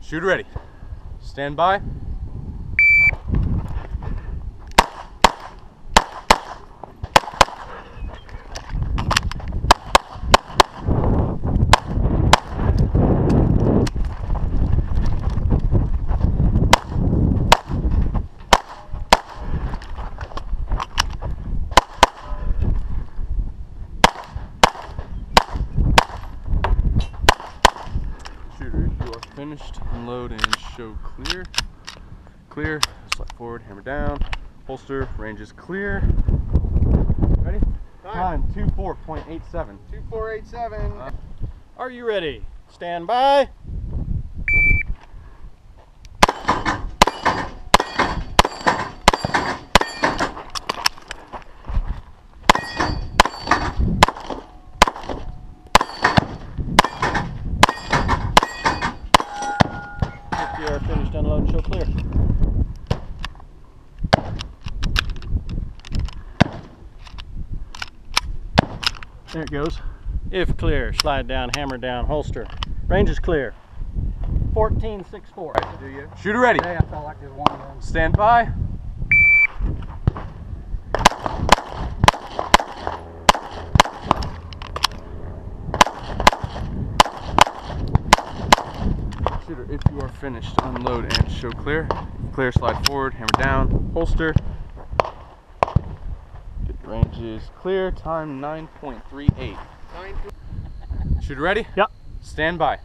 Shooter ready. Stand by. Shooter, you are finished. Unload and show clear. Clear. Slide forward, hammer down. Holster, range is clear. Ready? Time 24.87. 2487. Are you ready? Stand by. If you are finished, unload and show clear. There it goes. If clear, slide down, hammer down, holster. Range is clear. 14.64. Do you? Shooter ready. Today I felt like there's one of them. Stand by. Shooter, if you are finished, unload and show clear. Clear, slide forward, hammer down, holster. Good, range is clear. Time 9.38. Shooter ready? Yep. Stand by.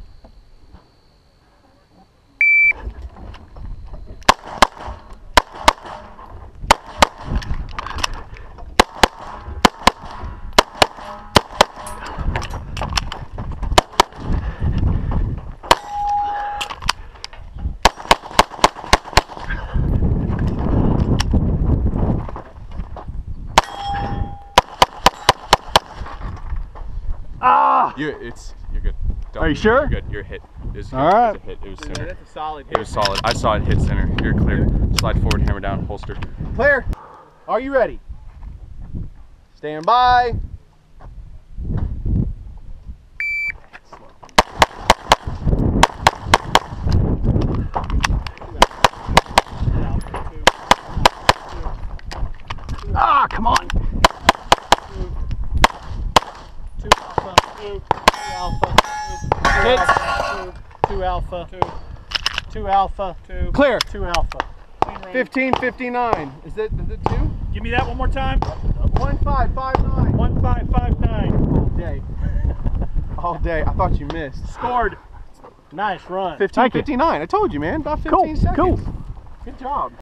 Ah! You're good. Are you sure? You're good. You're hit. It was All right. It was a hit. It was center. That's a solid hit. It was solid. I saw it hit center. You're clear. Slide forward, hammer down, holster. Clear. Are you ready? Stand by. Ah, come on. Two alpha. Two alpha. Clear. Two alpha. 1559. Is it 2? Give me that one more time. 1559. 1559. All day. All day. I thought you missed. Scored. Nice run. 1559. I told you, man. About 15 seconds. Cool. Good job.